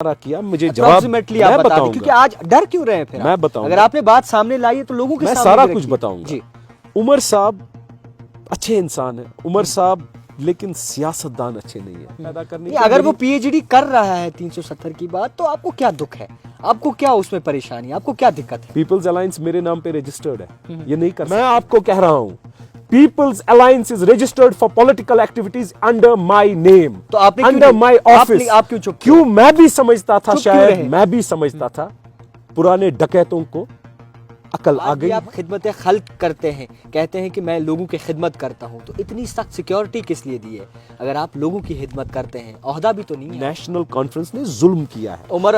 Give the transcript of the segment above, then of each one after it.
किया, मुझे जवाब मैं बताऊंगा, क्योंकि आज डर क्यों रहे हैं फिर मैं बताऊंगा। अगर आपने बात सामने लाई है तो लोगों के मैं सामने सारा कुछ बताऊंगा। उमर साहब अच्छे इंसान है, उमर साहब, लेकिन सियासतदान अच्छे नहीं है पैदा करने। अगर वो पीएचडी कर रहा है 370 की बात, तो आपको क्या दुख है, आपको क्या उसमें परेशानी, आपको क्या दिक्कत है? पीपल्स अलायंस मेरे नाम पे रजिस्टर्ड है, ये नहीं कर, मैं आपको कह रहा हूँ peoples alliance is registered for political activities under my name, तो आपने अंडर माय ऑफिस। आप क्यों चुप? क्यों? मैं भी समझता था, शायद मैं भी समझता था पुराने डकैतों को अकल आ गई। आप खिदमत खल्क करते हैं, कहते हैं कि मैं लोगों की खिदमत करता हूं, तो इतनी सख्त सिक्योरिटी किस लिए दी है? अगर आप लोगों की खिदमत करते हैं, ओहदा भी तो नहीं है। नेशनल कॉन्फ्रेंस ने जुल्म किया है। उमर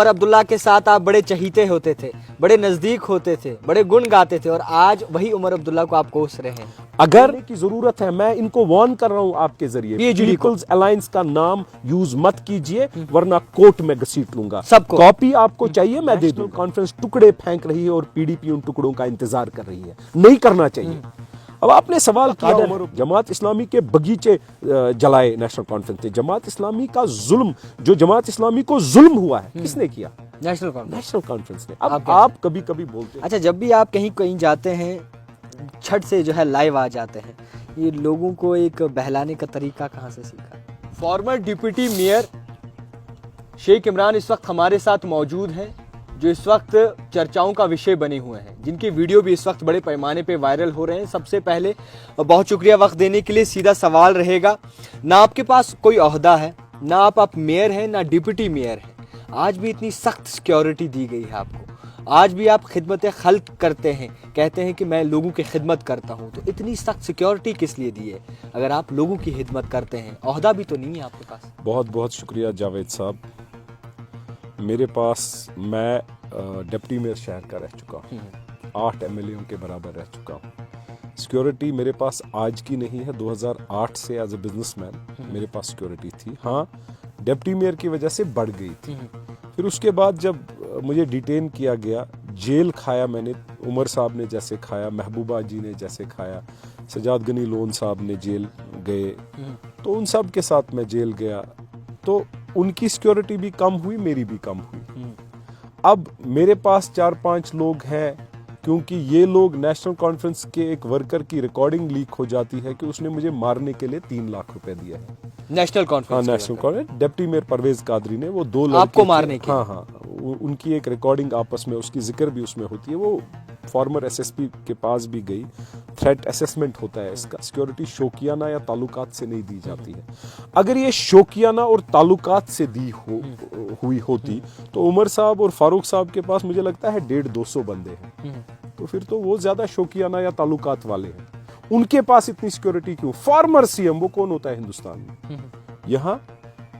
अब्दुल्ला के साथ आप बड़े चहीते होते थे, बड़े नजदीक होते थे, बड़े गुण गाते थे, और आज वही उमर अब्दुल्ला को आप कोस रहे हैं। अगर की जरूरत है, मैं इनको वार्न कर रहा हूं आपके जरिए, पीपल्स अलायंस का नाम यूज मत कीजिए, वरना कोर्ट में घसीट लूंगा। सबको कॉपी आपको चाहिए, मैं दे दूं। कॉन्फ्रेंस टुकड़े फेंक रही है और पीडीपी उन टुकड़ों का इंतजार कर रही है, नहीं करना चाहिए। अब आपने सवाल किया, जमात इस्लामी के बगीचे जलाए नेशनल कॉन्फ्रेंस ने। जमात इस्लामी का जुल्म, जो जमात इस्लामी को जुल्म हुआ है, किसने किया? नेशनल कॉन्फ्रेंस ने। अब आप कभी कभी बोलते हैं, अच्छा, जब भी आप कहीं जाते हैं, छठ से जो है लाइव आ जाते हैं, ये लोगों को एक बहलाने का तरीका कहाँ से सीखा? Former deputy mayor Sheikh Imran इस वक्त हमारे साथ मौजूद हैं, जो इस वक्त चर्चाओं का विषय बने हुए हैं, जिनके वीडियो भी इस वक्त बड़े पैमाने पे वायरल हो रहे हैं। सबसे पहले बहुत शुक्रिया वक्त देने के लिए। सीधा सवाल रहेगा, ना आपके पास कोई ओहदा है, ना आप मेयर हैं, ना डिप्टी मेयर हैं, आज भी इतनी सख्त सिक्योरिटी दी गई है आपको, आज भी आप खिदमत खल्क करते हैं, कहते हैं कि मैं लोगों की खिदमत करता हूं, तो इतनी सख्त सिक्योरिटी किस लिए दी है? अगर आप लोगों की खिदमत करते हैं, ओहदा भी तो नहीं है आपके पास। बहुत बहुत शुक्रिया जावेद साहब। मेरे पास, मैं डिप्टी मेयर शहर का रह चुका हूँ, 8 एमएलए के बराबर रह चुका हूँ। सिक्योरिटी मेरे पास आज की नहीं है, 2008 से एज ए बिजनेसमैन मेरे पास सिक्योरिटी थी। हाँ, डिप्टी मेयर की वजह से बढ़ गई थी। फिर उसके बाद जब मुझे डिटेन किया गया, जेल खाया मैंने, उमर साहब ने जैसे खाया, महबूबा जी ने जैसे खाया, सजाद गनी लोन साहब ने जेल गए, तो उन सब के साथ मैं जेल गया, तो उनकी सिक्योरिटी भी कम हुई, मेरी भी कम हुई। अब मेरे पास 4-5 लोग हैं, क्योंकि ये लोग, नेशनल कॉन्फ्रेंस के एक वर्कर की रिकॉर्डिंग लीक हो जाती है कि उसने मुझे मारने के लिए 3 लाख रुपए दिए हैं। नेशनल कॉन्फ्रेंस, हाँ, national conference, deputy mayor Parvez Qadri ने, वो 2 लड़के आपको मारने के, हाँ, उनकी एक रिकॉर्डिंग आपस में, उसकी जिक्र भी उसमें होती है, वो फॉर्मर एसएसपी के पास भी गई। थ्रेट असेसमेंट होता है इसका। सिक्योरिटी शौकियाना या ताल्लुकात से नहीं दी जाती है। अगर ये शौकियाना और ताल्लुकात से दी हुई होती तो उमर साहब और फारूक साहब के पास मुझे लगता है 150-200 बंदे हैं, तो फिर तो वो ज्यादा शौकियाना या ताल्लुकात वाले हैं। उनके पास इतनी सिक्योरिटी क्यों? फॉर्मर सीएम, वो कौन होता है हिंदुस्तान में? यहाँ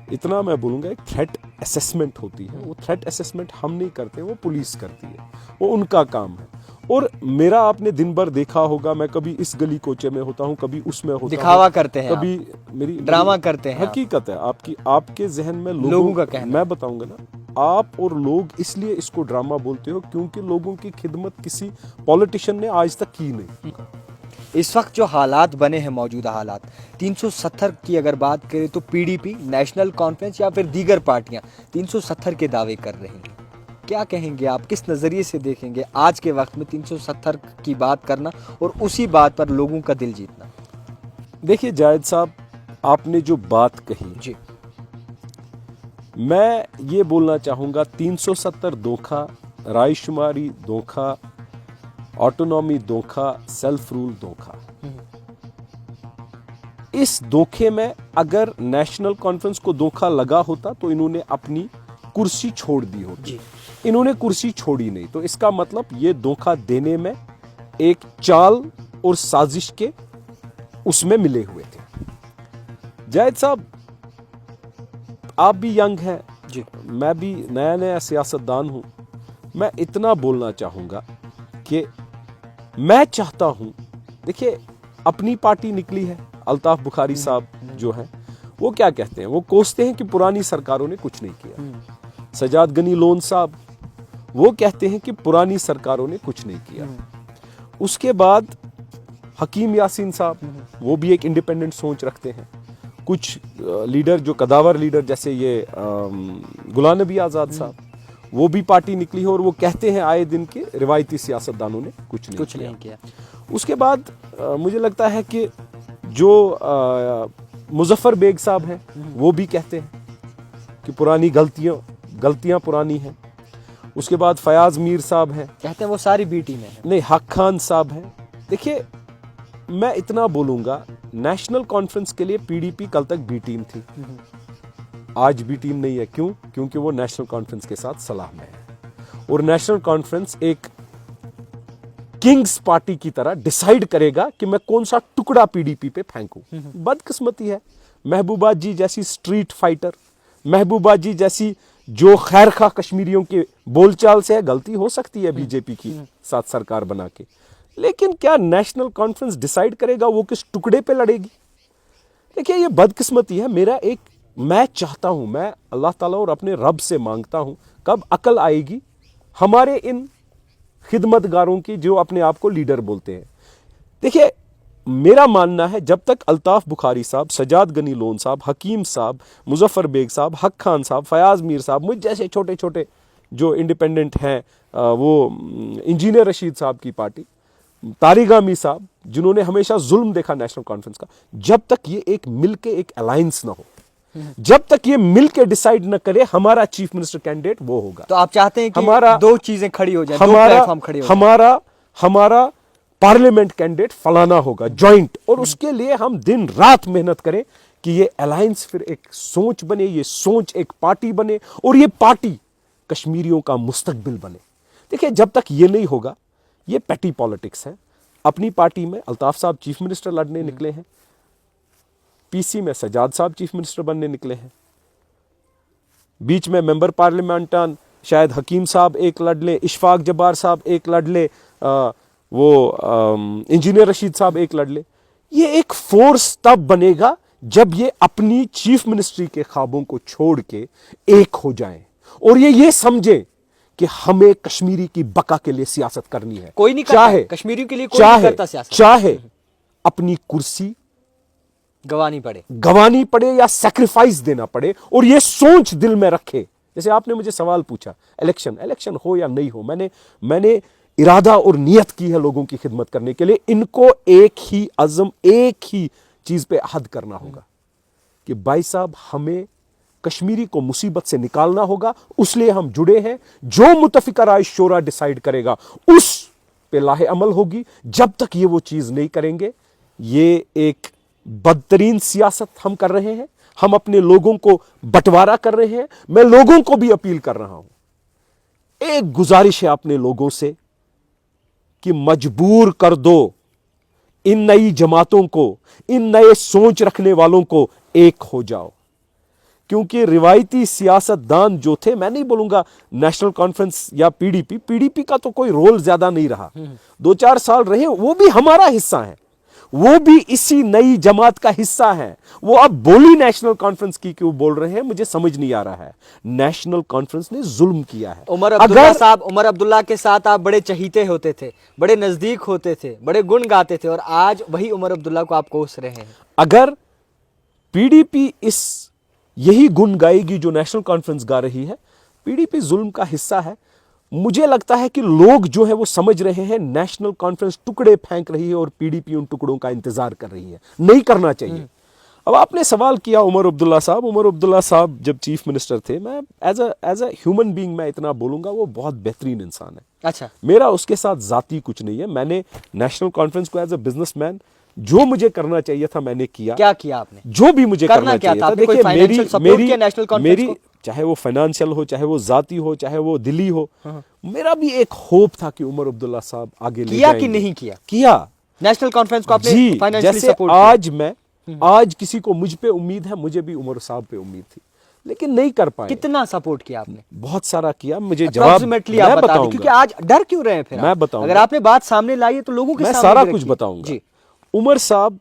इतना मैं बोलूंगा, एक थ्रेट असेसमेंट होती है, वो थ्रेट असेसमेंट हम नहीं करते, वो पुलिस करती है, वो उनका काम है। और मेरा आपने दिन भर देखा होगा, मैं कभी इस गली कोचे में होता हूँ, कभी उसमें होता हूँ, दिखावा करते हैं, कभी मेरी ड्रामा करते हैं। हकीकत है आपके जहन में लोगों का कहना, मैं बताऊंगा ना, आप और लोग इसलिए इसको ड्रामा बोलते हो क्योंकि लोगों की खिदमत किसी पॉलिटिशियन ने आज तक की नहीं। इस वक्त जो हालात बने हैं, मौजूदा हालात, 370 की अगर बात करें तो पीडीपी, नेशनल कॉन्फ्रेंस या फिर दीगर पार्टियां 370 के दावे कर रही हैं। क्या कहेंगे आप, किस नज़रिए से देखेंगे आज के वक्त में 370 की बात करना और उसी बात पर लोगों का दिल जीतना? देखिए जायद साहब, आपने जो बात कही जी, मैं ये बोलना चाहूँगा, 370 धोखा, रायशुमारी धोखा, ऑटोनॉमी धोखा, सेल्फ रूल धोखा। इस धोखे में अगर नेशनल कॉन्फ्रेंस को धोखा लगा होता तो इन्होंने अपनी कुर्सी छोड़ दी होती। इन्होंने कुर्सी छोड़ी नहीं, तो इसका मतलब ये धोखा देने में एक चाल और साजिश के उसमें मिले हुए थे। जायद साहब, आप भी यंग हैं जी, मैं भी नया नया सियासतदान हूं। मैं इतना बोलना चाहूंगा कि मैं चाहता हूं, देखिए अपनी पार्टी निकली है, अल्ताफ बुखारी साहब जो हैं, वो क्या कहते हैं, वो कोसते हैं कि पुरानी सरकारों ने कुछ नहीं किया। सजाद गनी लोन साहब, वो कहते हैं कि पुरानी सरकारों ने कुछ नहीं किया। उसके बाद हकीम यासीन साहब, वो भी एक इंडिपेंडेंट सोच रखते हैं। कुछ लीडर जो कदावर लीडर जैसे ये गुलाम नबी आज़ाद साहब, वो भी पार्टी निकली है और वो कहते हैं आए दिन के रिवायती सियासतदानों ने कुछ नहीं किया। उसके बाद मुझे लगता है कि जो मुजफ्फर बेग साहब हैं वो भी कहते हैं कि पुरानी गलतियां पुरानी हैं। उसके बाद फयाज मीर साहब हैं, कहते हैं वो सारी बी टीम है। नहीं, हक खान साहब हैं। देखिए, मैं इतना बोलूंगा, नेशनल कॉन्फ्रेंस के लिए पीडीपी कल तक बी टीम थी, आज बी टीम नहीं है। क्यों? क्योंकि वो नेशनल कॉन्फ्रेंस के साथ सलाह में है और नेशनल कॉन्फ्रेंस एक किंग्स पार्टी की तरह डिसाइड करेगा कि मैं कौन सा टुकड़ा पीडीपी पे फेंकूं। बदकिस्मती है, महबूबा जी जैसी स्ट्रीट फाइटर, महबूबा जी जैसी जो खैरखा कश्मीरियों के बोलचाल से है, गलती हो सकती है बीजेपी की साथ सरकार बना के, लेकिन क्या नेशनल कॉन्फ्रेंस डिसाइड करेगा वो किस टुकड़े पे लड़ेगी? देखिए, ये बदकिस्मती है। मैं चाहता हूं, मैं अल्लाह ताला और अपने रब से मांगता हूं, कब अकल आएगी हमारे इन खिदमतगारों की जो अपने आप को लीडर बोलते हैं। देखिए, मेरा मानना है जब तक अल्ताफ बुखारी साहब, सजाद गनी लोन साहब, हकीम साहब, मुजफ्फर बेग साहब, हक खान साहब, फयाज मीर साहब, मुझ जैसे छोटे छोटे जो इंडिपेंडेंट हैं, वो इंजीनियर रशीद साहब की पार्टी, तारिक आमी साहब जिन्होंने हमेशा जुल्म देखा नेशनल कॉन्फ्रेंस का, जब तक ये एक मिलके एक अलायंस ना हो, जब तक ये मिलके डिसाइड न करे हमारा चीफ मिनिस्टर कैंडिडेट वो होगा। तो आप चाहते हैं कि हमारा दो चीजें खड़ी हो जाए, दो प्लेटफॉर्म खड़े हो जाए। हमारा पार्लियामेंट कैंडिडेट फलाना होगा जॉइंट, और उसके लिए हम दिन रात मेहनत करें कि ये अलायंस फिर एक सोच बने, ये सोच एक पार्टी बने और ये पार्टी कश्मीरियों का मुस्तकबिल बने। देखिए, जब तक ये नहीं होगा, ये पैटी पॉलिटिक्स है। अपनी पार्टी में अल्ताफ साहब चीफ मिनिस्टर लड़ने निकले हैं, पीसी में सजाद साहब चीफ मिनिस्टर बनने निकले हैं, बीच में मेंबर पार्लियामेंटान शायद हकीम साहब एक लड़ ले, इशफाक जब्बार साहब एक लड़ ले, इंजीनियर रशीद साहब एक लड़ ले। ये एक फोर्स तब बनेगा जब ये अपनी चीफ मिनिस्ट्री के ख्वाबों को छोड़ के एक हो जाएं और ये समझे कि हमें कश्मीरी की बका के लिए सियासत करनी है। कोई नहीं करता, चाहे कश्मीरियों के लिए कोई नहीं करता सियासत, चाहे अपनी कुर्सी गवानी पड़े या सैक्रिफाइस देना पड़े, और ये सोच दिल में रखे। जैसे आपने मुझे सवाल पूछा, इलेक्शन हो या नहीं हो, मैंने इरादा और नियत की है लोगों की खिदमत करने के लिए। इनको एक ही अज़म, एक ही चीज पे अहद करना होगा कि भाई साहब, हमें कश्मीरी को मुसीबत से निकालना होगा, उसलिए हम जुड़े हैं। जो मुतफिका राय शोरा डिसाइड करेगा उस पे लाहे अमल होगी। जब तक ये वो चीज नहीं करेंगे, ये एक बदतरीन सियासत हम कर रहे हैं, हम अपने लोगों को बंटवारा कर रहे हैं। मैं लोगों को भी अपील कर रहा हूं, एक गुजारिश है अपने लोगों से कि मजबूर कर दो इन नई जमातों को, इन नए सोच रखने वालों को, एक हो जाओ। क्योंकि रिवायती सियासतदान जो थे, मैं नहीं बोलूंगा नेशनल कॉन्फ्रेंस या पीडीपी का तो कोई रोल ज्यादा नहीं रहा, 2-4 साल रहे, वो भी हमारा हिस्सा है, वो भी इसी नई जमात का हिस्सा है। वो अब बोली नेशनल कॉन्फ्रेंस की क्यों बोल रहे हैं, मुझे समझ नहीं आ रहा है। नेशनल कॉन्फ्रेंस ने जुल्म किया है। उमर अब्दुल्ला के साथ आप बड़े चहीते होते थे, बड़े नजदीक होते थे, बड़े गुण गाते थे, और आज वही उमर अब्दुल्ला को आप कोस रहे हैं। अगर पीडीपी यही गुण गाएगी जो नेशनल कॉन्फ्रेंस गा रही है, पीडीपी जुल्म का हिस्सा है। मुझे लगता है कि लोग जो है वो समझ रहे हैं नेशनल कॉन्फ्रेंस टुकड़े फेंक रही है और पीडीपी उन टुकड़ों का इंतजार कर रही है। नहीं करना चाहिए। अब आपने सवाल किया उमर अब्दुल्ला साहब जब चीफ मिनिस्टर थे, मैं एज अ ह्यूमन बीइंग मैं इतना बोलूंगा, वो बहुत बेहतरीन इंसान है। अच्छा, मेरा उसके साथ जाती कुछ नहीं है। मैंने नेशनल कॉन्फ्रेंस को एज अ बिजनेसमैन जो मुझे करना चाहिए था मैंने किया। क्या किया आपने? जो भी मुझे करना चाहिए था। देखिए, मेरी चाहे वो फाइनेंशियल हो, चाहे वो जाती हो, चाहे वो दिली हो, मेरा भी एक होप था कि उमर अब्दुल्ला साहब आगे ले जाएंगे। कि नहीं किया? किया। नेशनल कॉन्फ्रेंस को आपने फाइनेंशियली सपोर्ट किया। आज किसी को मुझ पे उम्मीद है, मुझे भी उमर साहब पे उम्मीद थी, लेकिन नहीं कर पाए। कितना सपोर्ट किया आपने? बहुत सारा किया। मुझे जवाब मैं बताऊंगा, क्योंकि आज डर क्यों रहे हैं फिर? मैं बताऊंगा। अगर आपने बात सामने लाई है तो लोगों के सामने सारा कुछ बताऊंगा। उमर साहब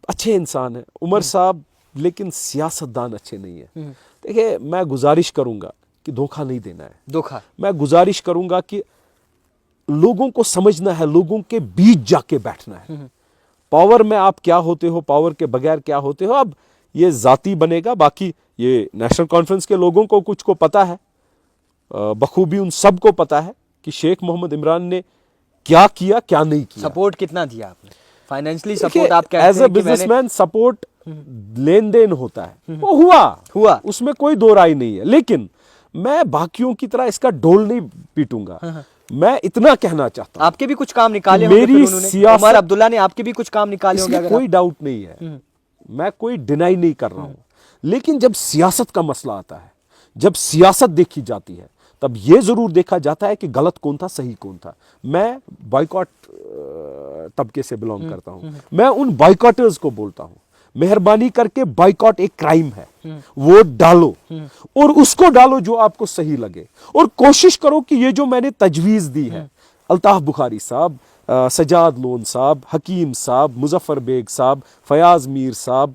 अच्छे इंसान है, उमर साहब, लेकिन सियासतदान अच्छे नहीं है। देखिए, मैं गुजारिश करूंगा कि धोखा नहीं देना है। मैं गुजारिश करूंगा कि लोगों को समझना है, लोगों के बीच जाके बैठना है। पावर में आप क्या होते हो, पावर के बगैर क्या होते हो। अब ये जाती बनेगा। बाकी ये नेशनल कॉन्फ्रेंस के लोगों को कुछ को पता है, बखूबी उन सब को पता है कि शेख मोहम्मद इमरान ने क्या किया क्या नहीं किया। सपोर्ट कितना दिया आपने? फाइनेंशियली सपोर्ट आप कहते एज अ हैं कि बिजनेसमैन सपोर्ट लेन देन होता है, वो हुआ, उसमें कोई दो राय नहीं है। लेकिन मैं बाकियों की तरह इसका डोल नहीं पीटूंगा। मैं इतना कहना चाहता हूं, आपके भी कुछ काम निकाले होंगे मेरी फिर उन्होंने, सियासत- उमर अब्दुल्ला ने आपके भी कुछ काम निकाले होंगे इसमें अगर कोई डाउट नहीं है, मैं कोई डिनाई नहीं कर रहा हूं। लेकिन जब सियासत का मसला आता है, जब सियासत देखी जाती है, तब यह जरूर देखा जाता है कि गलत कौन था सही कौन था। मैं बॉयकॉट तबके से बिलोंग करता हूं। मैं उन बॉयकॉटर्स को बोलता हूं, मेहरबानी करके बॉयकॉट एक क्राइम है, वो डालो और उसको डालो जो आपको सही लगे, और कोशिश करो कि ये जो मैंने तजवीज दी है, अल्ताफ बुखारी साहब, सजाद लोन साहब, हकीम साहब, मुजफ्फर बेग साहब, फयाज मीर साहब,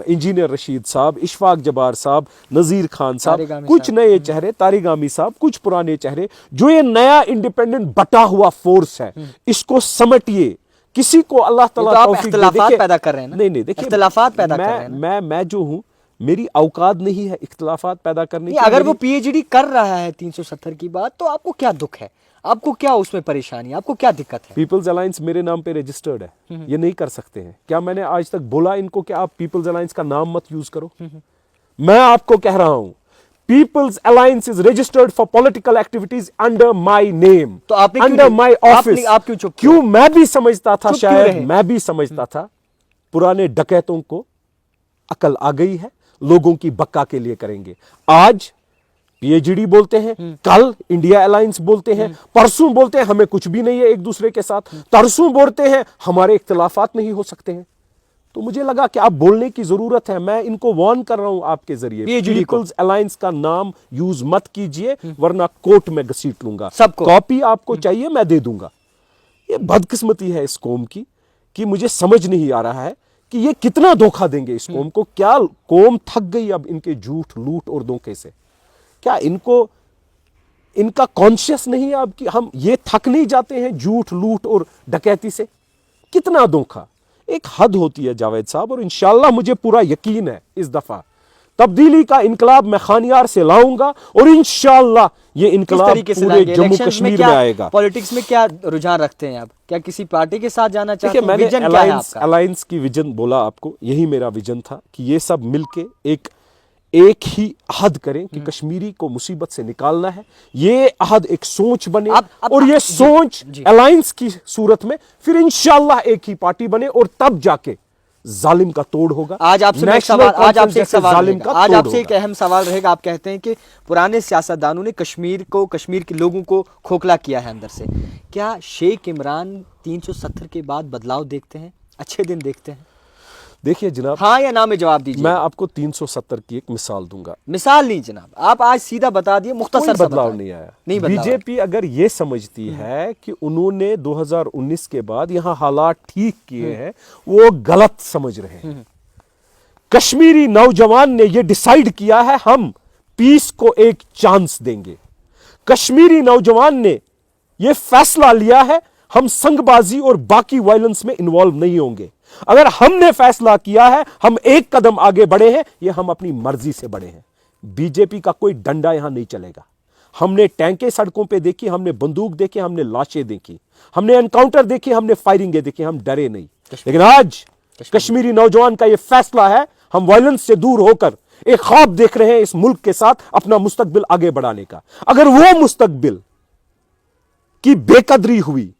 इंजीनियर रशीद साहब, इशफाक जबार साहब, नजीर खान साहब, तारिगामी कुछ साहब। नए चेहरे, तारिगामी साहब, कुछ पुराने चेहरे, जो ये नया इंडिपेंडेंट बटा हुआ फोर्स है, इसको समटिए। किसी को अल्लाह ताला तो आप तौफीक दे। इख्तिलाफात देखिए- पैदा कर रहे हैं ना? नहीं देखिए, इख्तिलाफात पैदा कर रहे हैं ना? मैं जो हूं, मेरी औकात नहीं है इख्तिलाफात पैदा करने नहीं, की। अगर वो मेरी- पीएचडी कर रहा है 370 की बात, तो आपको क्या दुख है? आपको क्या उसमें परेशानी, आपको क्या दिक्कत है? पीपल्स अलायंस मेरे नाम पे रजिस्टर्ड है, ये नहीं कर सकते हैं। क्या मैंने आज तक बोला इनको कि आप पीपल्स अलायंस का नाम मत यूज करो? मैं आपको कह रहा हूं, peoples alliance is registered for political activities under my name, तो आपने क्यों अंडर नहीं- माय ऑफिस। आप क्यों चुप क्यों? मैं भी समझता था, चुप क्यों शायद रहे? मैं भी समझता था पुराने डकैतों को अकल आ गई है, लोगों की बक्का के लिए करेंगे। आज पीएचडी बोलते हैं, कल इंडिया अलायंस बोलते हैं, परसों बोलते हैं हमें कुछ भी नहीं है एक दूसरे के साथ, तरसों बोलते हैं हमारे इख्तिलाफात नहीं हो सकते हैं। तो मुझे लगा कि आप बोलने की जरूरत है। मैं इनको वार्न कर रहा हूं आपके जरिए, PhD को। पीपल्स अलायंस का नाम यूज मत कीजिए, वरना कोर्ट में घसीट लूंगा। सबको। कॉपी आपको चाहिए मैं दे दूंगा। ये बदकिस्मती है इस कौम की कि मुझे समझ नहीं आ रहा है कि ये कितना धोखा देंगे इस कौम को। क्या कौम थक गई अब इनके झूठ, लूट और धोखे से? क्या इनको इनका कॉन्शियस नहीं है अब कि हम ये थक नहीं जाते हैं झूठ, लूट और डकैती से? कितना धोखा, एक हद होती है जावेद साहब। और इंशाल्लाह मुझे पूरा यकीन है इस दफा तब्दीली का इनकलाब मैं खानियार से लाऊंगा, और इंशाल्लाह ये किस इनकलाब तरीके से पूरे लाएंगे? जम्मू इलेक्शंस कश्मीर में क्या, आएगा। पॉलिटिक्स में क्या रुझान रखते हैं आप? क्या किसी पार्टी के साथ जाना चाहते देखिए, हैं? मैंने विजन क्या है आपका? अलायंस की विजन बोला आपको, यही मेरा विजन था कि ये सब मिलके एक ही अहद करें कि कश्मीरी को मुसीबत से निकालना है। ये अहद एक सोच बने, और ये सोच अलायंस की सूरत में फिर इंशाल्लाह एक ही पार्टी बने, और तब जाके जालिम का तोड़ होगा। आज आपसे मैं एक नेशनल सवाल, आज कॉन्फ्रेंस आपसे एक जैसे सवाल जालिम रहेगा। का आज तोड़ आपसे एक होगा। अहम सवाल रहेगा। आप कहते हैं कि पुराने सियासतदानों ने कश्मीर को, कश्मीर के लोगों को खोखला किया है अंदर से। क्या शेख इमरान 370 के बाद बदलाव देखते हैं, अच्छे दिन देखते हैं? देखिए जनाब, हाँ या ना में जवाब दीजिए। मैं आपको 370 की एक मिसाल दूंगा। मिसाल नहीं जनाब, आप आज सीधा बता दिए, कोई मुख्तसर सा बदलाव बता नहीं दिए। आया। नहीं बदलाव बीजेपी अगर ये समझती है कि उन्होंने 2019 के बाद यहां हालात ठीक किए हैं, वो गलत समझ रहे हैं। कश्मीरी नौजवान ने यह डिसाइड किया है हम पीस को एक चांस देंगे। कश्मीरी नौजवान ने यह फैसला लिया है हम संगबाजी और बाकी वायलेंस में इन्वॉल्व नहीं होंगे। अगर हमने फैसला किया है हम एक कदम आगे बढ़े हैं, यह हम अपनी मर्जी से बढ़े हैं। बीजेपी का कोई डंडा यहां नहीं चलेगा। हमने टैंकें सड़कों पे देखी, हमने बंदूक देखी, हमने लाशें देखी, हमने एनकाउंटर देखी, हमने फायरिंगें देखी, हम डरे नहीं। लेकिन आज कश्मीरी नौजवान का यह फैसला है, हम वायलेंस से दूर होकर एक ख्वाब देख रहे हैं इस मुल्क के साथ अपना मुस्तकबिल आगे बढ़ाने का। अगर वो मुस्तकबिल की बेकदरी हुई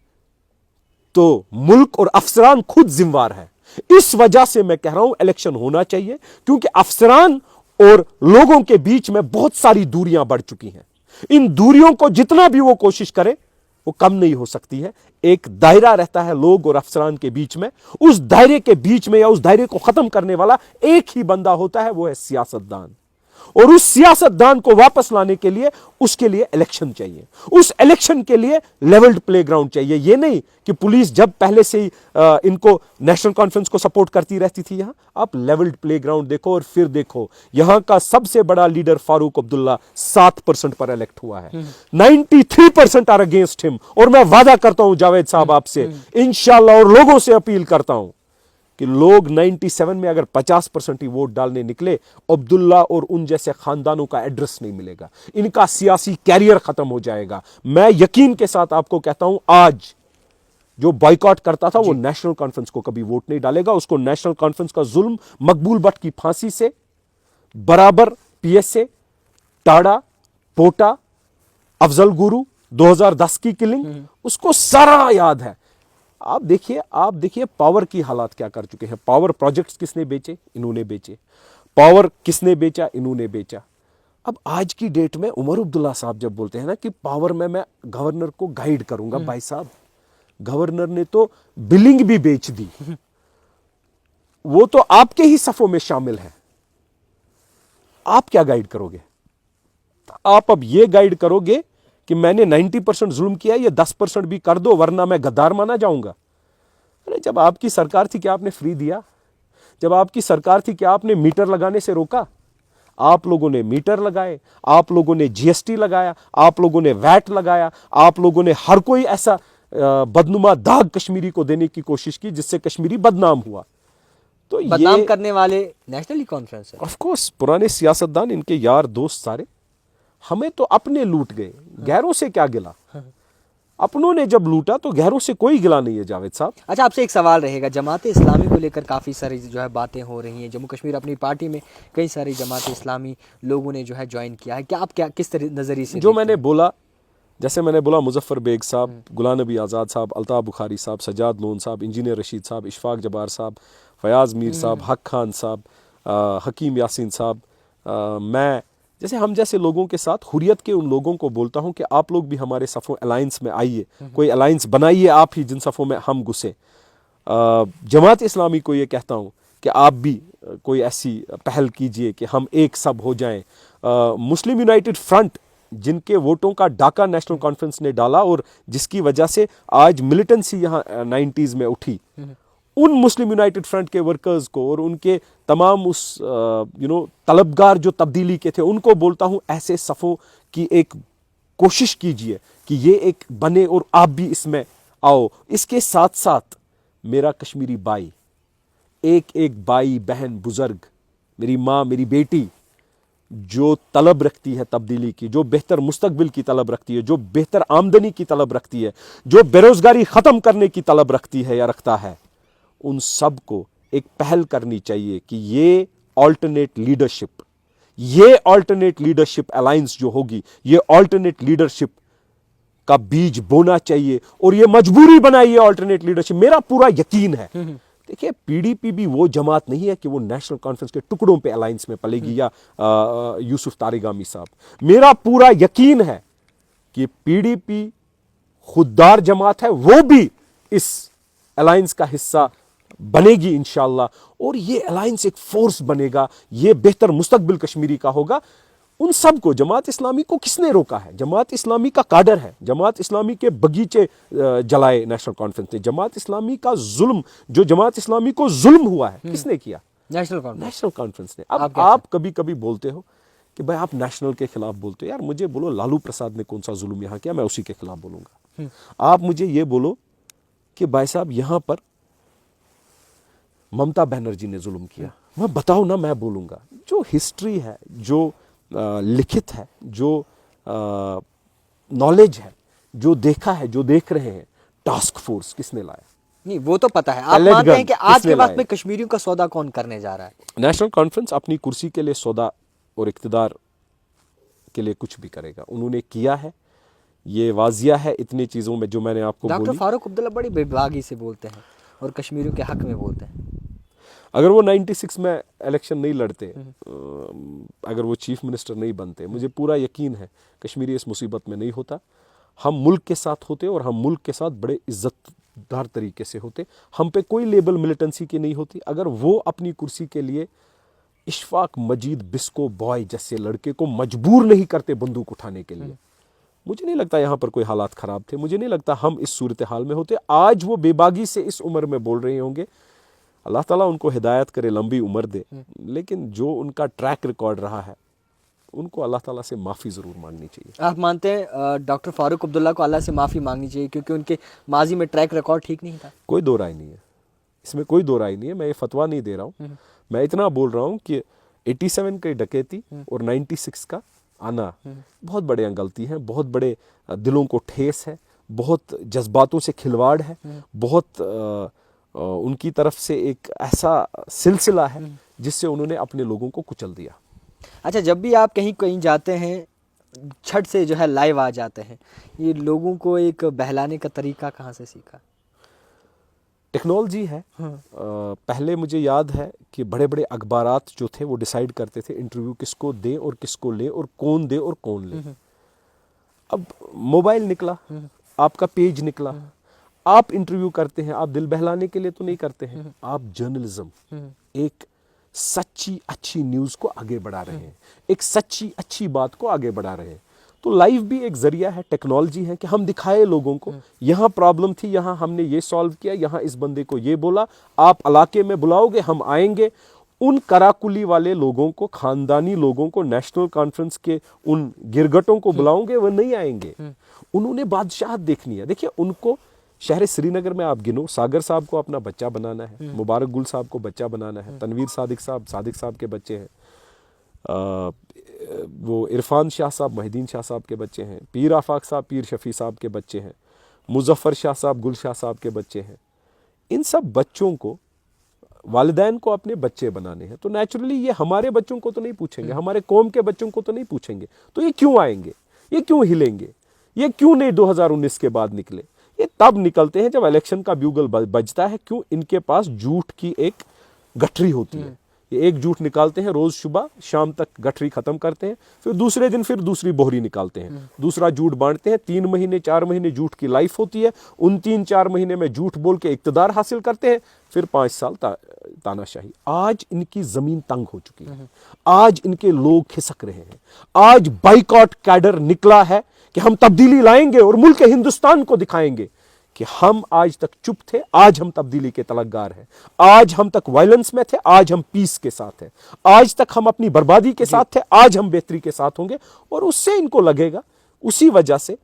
तो मुल्क और अफसरान खुद जिम्मेवार है। इस वजह से मैं कह रहा हूं इलेक्शन होना चाहिए, क्योंकि अफसरान और लोगों के बीच में बहुत सारी दूरियां बढ़ चुकी हैं। इन दूरियों को जितना भी वो कोशिश करे वो कम नहीं हो सकती है। एक दायरा रहता है लोग और अफसरान के बीच में, उस दायरे के बीच में या उस दायरे को खत्म करने वाला एक ही बंदा होता है, वो है सियासतदान। और उस सियासतदान को वापस लाने के लिए उसके लिए इलेक्शन चाहिए। उस इलेक्शन के लिए लेवल्ड प्लेग्राउंड चाहिए। यह नहीं कि पुलिस जब पहले से ही इनको नेशनल कॉन्फ्रेंस को सपोर्ट करती रहती थी। यहां आप लेवल्ड प्लेग्राउंड देखो और फिर देखो यहां का सबसे बड़ा लीडर फारूक अब्दुल्ला 7% पर इलेक्ट हुआ है। 93% आर अगेंस्ट हिम। और मैं वादा करता हूं जावेद साहब आपसे इंशाल्लाह, और लोगों से अपील करता हूं कि लोग 97 में अगर 50% ही वोट डालने निकले, अब्दुल्ला और उन जैसे खानदानों का एड्रेस नहीं मिलेगा, इनका सियासी कैरियर खत्म हो जाएगा। मैं यकीन के साथ आपको कहता हूं, आज जो बॉयकॉट करता था वो नेशनल कॉन्फ्रेंस को कभी वोट नहीं डालेगा। उसको नेशनल कॉन्फ्रेंस का जुल्म, मकबूल भट्ट की फांसी से बराबर, पीएसए, टाड़ा, पोटा, अफजल गुरु, 2010 की किलिंग, उसको सारा याद है। आप देखिए पावर की हालात क्या कर चुके हैं। पावर प्रोजेक्ट्स किसने बेचे? इन्होंने बेचे। पावर किसने बेचा? इन्होंने बेचा। अब आज की डेट में उमर अब्दुल्ला साहब जब बोलते हैं ना कि पावर में मैं गवर्नर को गाइड करूंगा, भाई साहब गवर्नर ने तो बिलिंग भी बेच दी, वो तो आपके ही सफों में शामिल है। आप क्या गाइड करोगे? आप अब ये गाइड करोगे कि मैंने 90% जुल्म किया, ये 10% भी कर दो वरना मैं गद्दार माना जाऊंगा। अरे जब आपकी सरकार थी क्या आपने फ्री दिया? जब आपकी सरकार थी क्या आपने मीटर लगाने से रोका? आप लोगों ने मीटर लगाए, आप लोगों ने जीएसटी लगाया, आप लोगों ने वैट लगाया, आप लोगों ने हर कोई ऐसा बदनुमा दाग कश्मीरी को देने की कोशिश की जिससे कश्मीरी बदनाम हुआ। तो बदनाम करने वाले नेशनल कॉन्फ्रेंस है। ऑफ कोर्स पुराने सियासतदान, इनके यार दोस्त सारे। हमें तो अपने लूट गए, गैरों से क्या गिला? अपनों ने जब लूटा तो गैरों से कोई गिला नहीं है जावेद साहब। अच्छा, आपसे एक सवाल रहेगा, जमात इस्लामी को लेकर काफ़ी सारी जो है बातें हो रही हैं। जम्मू कश्मीर अपनी पार्टी में कई सारी जमात इस्लामी लोगों ने जो है ज्वाइन किया है, क्या आप किस नज़रिए से जो मैंने बोला, जैसे मैंने बोला, मुजफ्फर बेग साहब, गुलाम नबी आज़ाद साहब, अल्ताफ़ बुखारी साहब, सजाद लोन साहब, इंजीनियर रशीद साहब, इशफाक जबार साहब, फयाज़ मीर साहब, हक खान साहब, हकीम यासीन साहब, मैं जैसे हम जैसे लोगों के साथ हुर्रियत के उन लोगों को बोलता हूं कि आप लोग भी हमारे सफ़ों अलायंस में आइए, कोई अलायंस बनाइए आप ही जिन सफ़ों में हम घुसे। जमात इस्लामी को ये कहता हूं कि आप भी कोई ऐसी पहल कीजिए कि हम एक सब हो जाएं। मुस्लिम यूनाइटेड फ्रंट जिनके वोटों का डाका नेशनल कॉन्फ्रेंस ने डाला और जिसकी वजह से आज मिलिटेंसी यहाँ 90s में उठी, उन मुस्लिम यूनाइटेड फ्रंट के वर्कर्स को और उनके तमाम उस तलबगार जो तब्दीली के थे, उनको बोलता हूं ऐसे सफ़ों की एक कोशिश कीजिए कि ये एक बने और आप भी इसमें आओ। इसके साथ साथ मेरा कश्मीरी भाई, एक एक भाई बहन बुजुर्ग, मेरी माँ, मेरी बेटी जो तलब रखती है तब्दीली की, जो बेहतर मुस्तकबिल की तलब रखती है, जो बेहतर आमदनी की तलब रखती है, जो बेरोजगारी खत्म करने की तलब रखती है या रखता है, उन सब को एक पहल करनी चाहिए कि ये ऑल्टरनेट लीडरशिप अलायंस जो होगी, ये ऑल्टरनेट लीडरशिप का बीज बोना चाहिए और ये मजबूरी बनाइए ऑल्टरनेट लीडरशिप। मेरा पूरा यकीन है, देखिए पीडीपी भी वो जमात नहीं है कि वो नेशनल कॉन्फ्रेंस के टुकड़ों पे अलायंस में पलेगी या यूसुफ तारिगामी साहब। मेरा पूरा यकीन है कि पीडीपी खुददार जमात है, वो भी इस अलायंस का हिस्सा बनेगी इंशाअल्लाह, और ये अलायंस एक फोर्स बनेगा, ये बेहतर मुस्तकबिल कश्मीरी का होगा। उन सब को, जमात इस्लामी को किसने रोका है? जमात इस्लामी का काडर है, जमात इस्लामी के बगीचे जलाए नेशनल कॉन्फ्रेंस ने। जमात इस्लामी का जुल्म, जो जमात इस्लामी को जुल्म हुआ है, किसने किया? नेशनल कॉन्फ्रेंस ने। अब आप कभी कभी बोलते हो कि भाई आप नेशनल के खिलाफ बोलते हो। यार मुझे बोलो लालू प्रसाद ने कौन सा जुल्म यहां किया, मैं उसी के खिलाफ बोलूंगा। आप मुझे ये बोलो कि भाई साहब यहां पर ममता बनर्जी ने जुल्म किया, मैं बताओ ना, मैं बोलूंगा। जो हिस्ट्री है, जो लिखित है, जो नॉलेज है, जो देखा है, जो देख रहे हैं, टास्क फोर्स किसने लाया? नहीं, वो तो पता है। आप मानते हैं कि आज के वक्त में कश्मीरियों का सौदा कौन करने जा रहा है? नेशनल कॉन्फ्रेंस अपनी कुर्सी के लिए सौदा और इक्तिदार के लिए कुछ भी करेगा। उन्होंने किया है, ये वाजिया है इतनी चीजों में जो मैंने आपको बोली। डॉक्टर फारूक अब्दुल्ला बड़ी बेबागी से बोलते हैं और कश्मीरियों के हक में बोलते हैं। अगर वो 96 में इलेक्शन नहीं लड़ते, अगर वो चीफ मिनिस्टर नहीं बनते, मुझे पूरा यकीन है कश्मीरी इस मुसीबत में नहीं होता। हम मुल्क के साथ होते और हम मुल्क के साथ बड़े इज्जतदार तरीके से होते। हम पे कोई लेबल मिलिटेंसी की नहीं होती। अगर वो अपनी कुर्सी के लिए इशफाक मजीद बिस्को बॉय जैसे लड़के को मजबूर नहीं करते बंदूक उठाने के लिए, मुझे नहीं लगता यहाँ पर कोई हालात ख़राब थे। मुझे नहीं लगता हम इस सूरत हाल में होते। आज वो बेबागी से इस उम्र में बोल रहे होंगे। अल्लाह ताला उनको हिदायत करे, लंबी उम्र दे, लेकिन जो उनका ट्रैक रिकॉर्ड रहा है उनको अल्लाह ताला से माफ़ी ज़रूर मांगनी चाहिए। आप मानते हैं डॉक्टर फारूक अब्दुल्ला को अल्लाह से माफ़ी मांगनी चाहिए क्योंकि उनके माजी में ट्रैक रिकॉर्ड ठीक नहीं था? कोई दो राय नहीं है। इसमें कोई दो राय नहीं है, मैं ये फतवा नहीं दे रहा हूँ। मैं इतना बोल रहा हूँ कि 87 की डकैती और 96 का आना बहुत बड़े गलती है, बहुत बड़े दिलों को ठेस है, बहुत जज्बातों से खिलवाड़ है, बहुत उनकी तरफ से एक ऐसा सिलसिला है जिससे उन्होंने अपने लोगों को कुचल दिया। अच्छा, जब भी आप कहीं कहीं जाते हैं, छठ से जो है लाइव आ जाते हैं, ये लोगों को एक बहलाने का तरीका कहाँ से सीखा? टेक्नोलॉजी है। पहले मुझे याद है कि बड़े बड़े अखबारात जो थे वो डिसाइड करते थे इंटरव्यू किसको दें और किसको लें और कौन दे और कौन ले। अब मोबाइल निकला, आपका पेज निकला, आप इंटरव्यू करते हैं, आप दिल बहलाने के लिए तो नहीं करते हैं, आप जर्नलिज्म, एक सच्ची अच्छी न्यूज़ को आगे बढ़ा रहे हैं, एक सच्ची अच्छी बात को आगे बढ़ा रहे हैं। तो लाइव भी एक जरिया है, टेक्नोलॉजी है कि हम दिखाए लोगों को यहाँ प्रॉब्लम थी, यहाँ हमने ये सॉल्व किया, यहाँ इस बंदे को ये बोला, आप इलाके में बुलाओगे हम आएंगे। उन कराकुली वाले लोगों को, खानदानी लोगों को, नेशनल कॉन्फ्रेंस के उन गिरगटों को बुलाओगे, वो नहीं आएंगे। उन्होंने बादशाहत देखनी है। देखिए, उनको शहर श्रीनगर में आप गिनो, सागर साहब को अपना बच्चा बनाना है, मुबारक गुल साहब को बच्चा बनाना है, तनवीर सादिक साहब के बच्चे हैं, वो इरफान शाह साहब, महिदीन शाह साहब के बच्चे हैं, पीर आफाक साहब, पीर शफी साहब के बच्चे हैं, मुजफ्फर शाह साहब, गुल शाह साहब के बच्चे हैं। इन सब बच्चों को, वालिदैन को अपने बच्चे बनाने हैं। तो नेचुरली ये हमारे बच्चों को तो नहीं पूछेंगे, हमारे कौम के बच्चों को तो नहीं पूछेंगे, तो ये क्यों आएंगे, ये क्यों हिलेंगे, ये क्यों नहीं 2019 के बाद निकले? ये तब निकलते हैं जब इलेक्शन का ब्यूगल बजता है। क्यों? इनके पास झूठ की एक गठरी होती है। ये एक झूठ निकालते हैं, रोज सुबह शाम तक गठरी खत्म करते हैं, फिर दूसरे दिन फिर दूसरी बोहरी निकालते हैं, दूसरा झूठ बांटते हैं। 3 महीने 4 महीने झूठ की लाइफ होती है, उन 3-4 महीने में झूठ बोल के इक्तदार हासिल करते हैं, फिर 5 साल तानाशाही। आज इनकी जमीन तंग हो चुकी है, आज इनके लोग खिसक रहे हैं, आज बाइकॉट कैडर निकला है कि हम तब्दीली लाएंगे और मुल्क हिंदुस्तान को दिखाएंगे कि हम आज तक चुप थे, आज हम तब्दीली के तलकगार हैं। आज हम तक वायलेंस में थे, आज हम पीस के साथ हैं। आज तक हम अपनी बर्बादी के साथ थे, आज हम बेहतरी के साथ होंगे। और उससे इनको लगेगा, उसी वजह से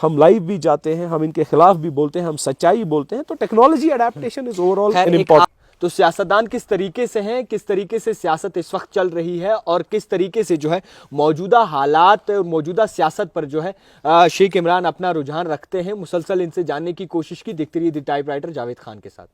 हम लाइव भी जाते हैं, हम इनके खिलाफ भी बोलते हैं, हम सच्चाई बोलते हैं। तो technology adaptation is overall an important. तो सियासतदान किस तरीके से हैं, किस तरीके से सियासत इस वक्त चल रही है और किस तरीके से जो है मौजूदा हालात, मौजूदा सियासत पर जो है शेख इमरान अपना रुझान रखते हैं, मुसलसल इनसे जानने की कोशिश की। देखते रहिए द टाइपराइटर जावेद खान के साथ।